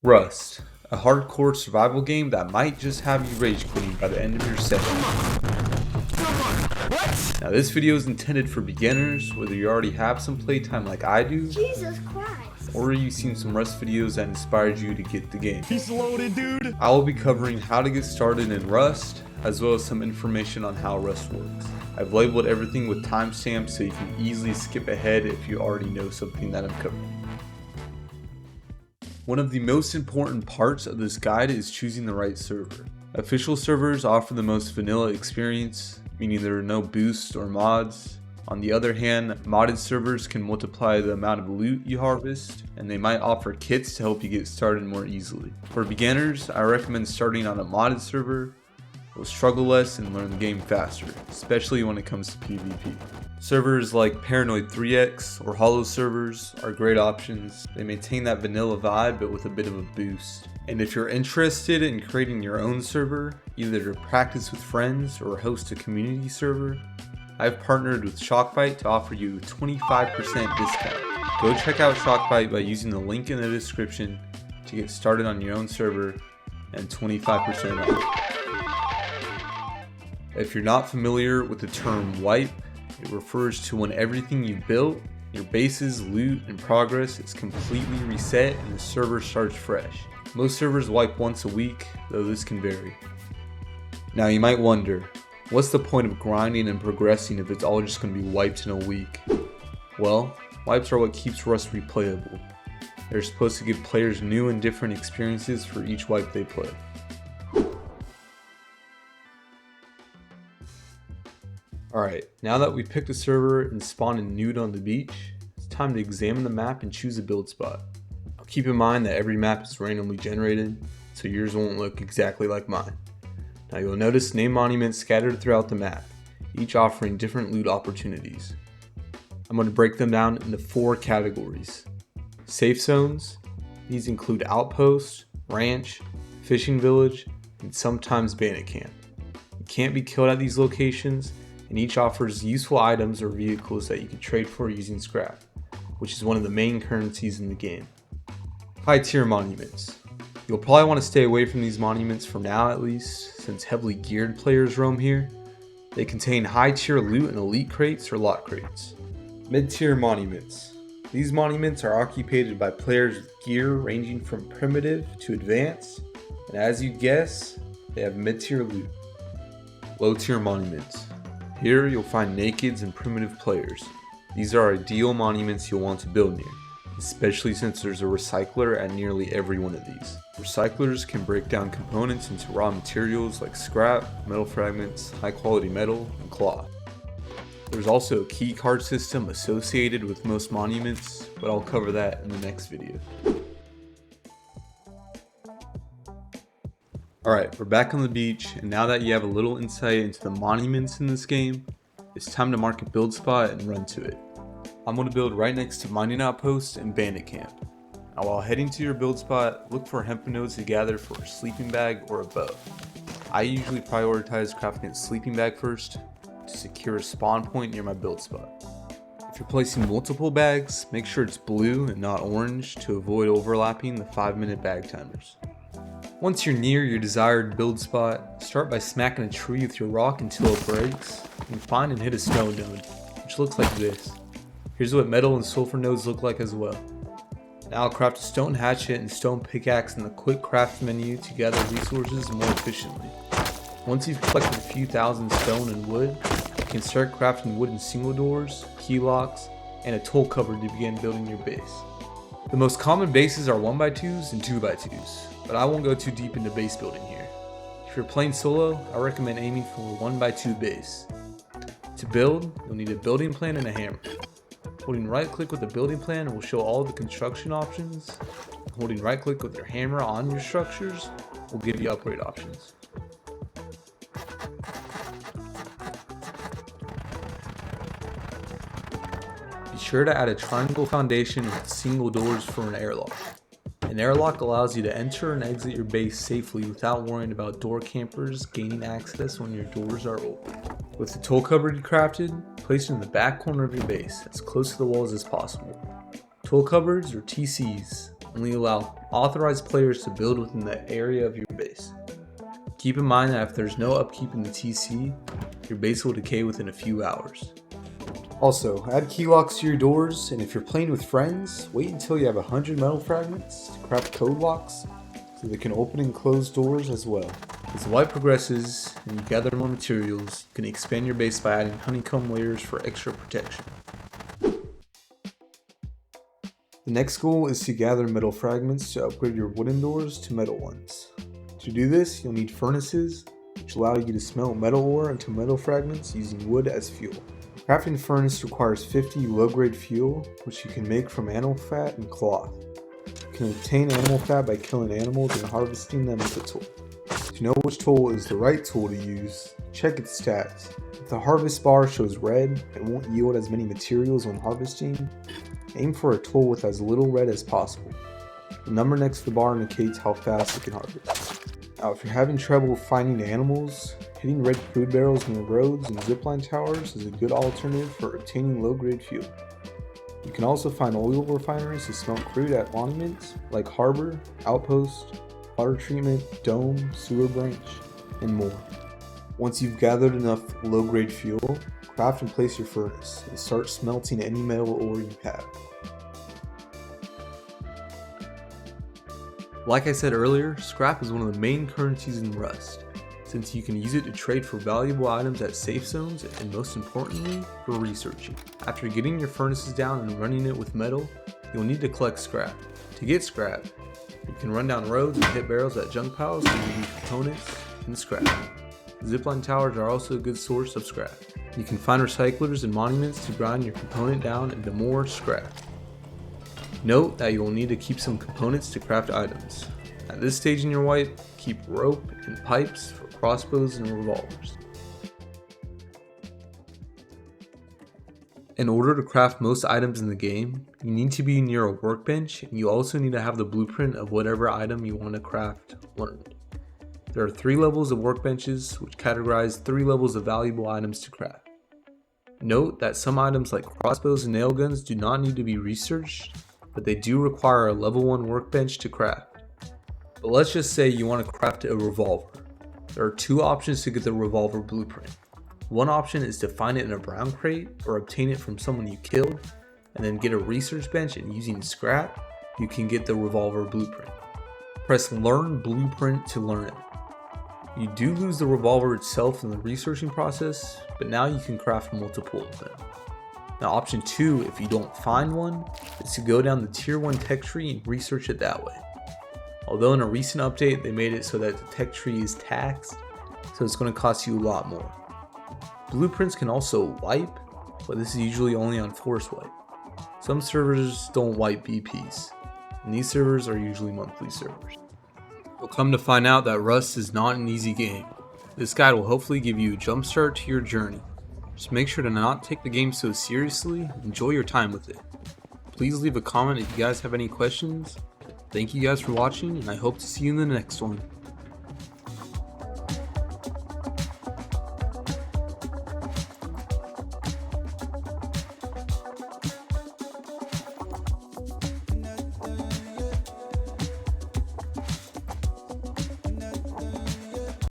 Rust, a hardcore survival game that might just have you rage quitting by the end of your session. Now this video is intended for beginners, whether you already have some playtime like I do, Jesus Christ, or you've seen some Rust videos that inspired you to get the game. He's loaded, dude. I will be covering how to get started in Rust, as well as some information on how Rust works. I've labeled everything with timestamps so you can easily skip ahead if you already know something that I'm covering. One of the most important parts of this guide is choosing the right server. Official servers offer the most vanilla experience, meaning there are no boosts or mods. On the other hand, modded servers can multiply the amount of loot you harvest, and they might offer kits to help you get started more easily. For beginners, I recommend starting on a modded server. You'll struggle less and learn the game faster, especially when it comes to PvP. Servers like Paranoid 3X or Hollow servers are great options. They maintain that vanilla vibe but with a bit of a boost. And if you're interested in creating your own server, either to practice with friends or host a community server, I've partnered with Shockbyte to offer you a 25% discount. Go check out Shockbyte by using the link in the description to get started on your own server and 25% off. If you're not familiar with the term wipe, it refers to when everything you built, your bases, loot, and progress is completely reset and the server starts fresh. Most servers wipe once a week, though this can vary. Now you might wonder, what's the point of grinding and progressing if it's all just going to be wiped in a week? Well, wipes are what keeps Rust replayable. They're supposed to give players new and different experiences for each wipe they play. Alright, now that we picked a server and spawned a nude on the beach, it's time to examine the map and choose a build spot. Now keep in mind that every map is randomly generated, so yours won't look exactly like mine. Now you'll notice name monuments scattered throughout the map, each offering different loot opportunities. I'm going to break them down into 4 categories. Safe zones, these include outposts, ranch, fishing village, and sometimes bandit camp. You can't be killed at these locations, and each offers useful items or vehicles that you can trade for using scrap, which is one of the main currencies in the game. High tier monuments. You'll probably want to stay away from these monuments for now at least, since heavily geared players roam here. They contain high tier loot in elite crates or lot crates. Mid tier monuments. These monuments are occupied by players with gear ranging from primitive to advanced, and as you'd guess, they have mid tier loot. Low tier monuments. Here you'll find nakeds and primitive players. These are ideal monuments you'll want to build near, especially since there's a recycler at nearly every one of these. Recyclers can break down components into raw materials like scrap, metal fragments, high quality metal, and cloth. There's also a key card system associated with most monuments, but I'll cover that in the next video. Alright, we're back on the beach, and now that you have a little insight into the monuments in this game, it's time to mark a build spot and run to it. I'm going to build right next to mining outpost and bandit camp. Now while heading to your build spot, look for hemp nodes to gather for a sleeping bag or a bow. I usually prioritize crafting a sleeping bag first to secure a spawn point near my build spot. If you're placing multiple bags, make sure it's blue and not orange to avoid overlapping the 5-minute bag timers. Once you're near your desired build spot, start by smacking a tree with your rock until it breaks, and find and hit a stone node, which looks like this. Here's what metal and sulfur nodes look like as well. Now craft a stone hatchet and stone pickaxe in the quick craft menu to gather resources more efficiently. Once you've collected a few thousand stone and wood, you can start crafting wooden single doors, key locks, and a tool cupboard to begin building your base. The most common bases are 1x2s and 2x2s. But I won't go too deep into base building here. If you're playing solo, I recommend aiming for a 1x2 base. To build, you'll need a building plan and a hammer. Holding right click with the building plan will show all the construction options. Holding right click with your hammer on your structures will give you upgrade options. Be sure to add a triangle foundation with single doors for an airlock. An airlock allows you to enter and exit your base safely without worrying about door campers gaining access when your doors are open. With the tool cupboard crafted, place it in the back corner of your base, as close to the walls as possible. Tool cupboards, or TCs, Only allow authorized players to build within the area of your base. Keep in mind that if there's no upkeep in the TC, your base will decay within a few hours. Also, add key locks to your doors, and if you're playing with friends, wait until you have 100 metal fragments to craft code locks so they can open and close doors as well. As the wipe progresses and you gather more materials, you can expand your base by adding honeycomb layers for extra protection. The next goal is to gather metal fragments to upgrade your wooden doors to metal ones. To do this, you'll need furnaces, which allow you to smelt metal ore into metal fragments using wood as fuel. Crafting furnace requires 50 low-grade fuel, which you can make from animal fat and cloth. You can obtain animal fat by killing animals and harvesting them with a tool. To know which tool is the right tool to use, check its stats. If the harvest bar shows red and won't yield as many materials when harvesting, aim for a tool with as little red as possible. The number next to the bar indicates how fast it can harvest. Now, if you're having trouble finding animals, hitting red food barrels near roads and zipline towers is a good alternative for obtaining low-grade fuel. You can also find oil refineries to smelt crude at monuments like Harbor, Outpost, Water Treatment, Dome, Sewer Branch, and more. Once you've gathered enough low-grade fuel, craft and place your furnace and start smelting any metal ore you have. Like I said earlier, scrap is one of the main currencies in Rust, since you can use it to trade for valuable items at safe zones and most importantly, for researching. After getting your furnaces down and running it with metal, you'll need to collect scrap. To get scrap, you can run down roads and hit barrels at junk piles and you need components and scrap. Zipline towers are also a good source of scrap. You can find recyclers and monuments to grind your component down into more scrap. Note that you will need to keep some components to craft items. At this stage in your wipe, keep rope and pipes for crossbows and revolvers. In order to craft most items in the game, you need to be near a workbench and you also need to have the blueprint of whatever item you want to craft learned. There are 3 levels of workbenches which categorize 3 levels of valuable items to craft. Note that some items like crossbows and nail guns do not need to be researched, but they do require a level 1 workbench to craft. But let's just say you want to craft a revolver. There are 2 options to get the revolver blueprint. One option is to find it in a brown crate or obtain it from someone you killed, and then get a research bench and using scrap, you can get the revolver blueprint. Press Learn Blueprint to learn it. You do lose the revolver itself in the researching process, but now you can craft multiple of them. Now option 2, if you don't find one, is to go down the tier 1 tech tree and research it that way. Although in a recent update they made it so that the tech tree is taxed, so it's going to cost you a lot more. Blueprints can also wipe, but this is usually only on force wipe. Some servers don't wipe BPs, and these servers are usually monthly servers. You'll come to find out that Rust is not an easy game. This guide will hopefully give you a jump start to your journey. Just make sure to not take the game so seriously, enjoy your time with it. Please leave a comment if you guys have any questions. Thank you guys for watching, and I hope to see you in the next one.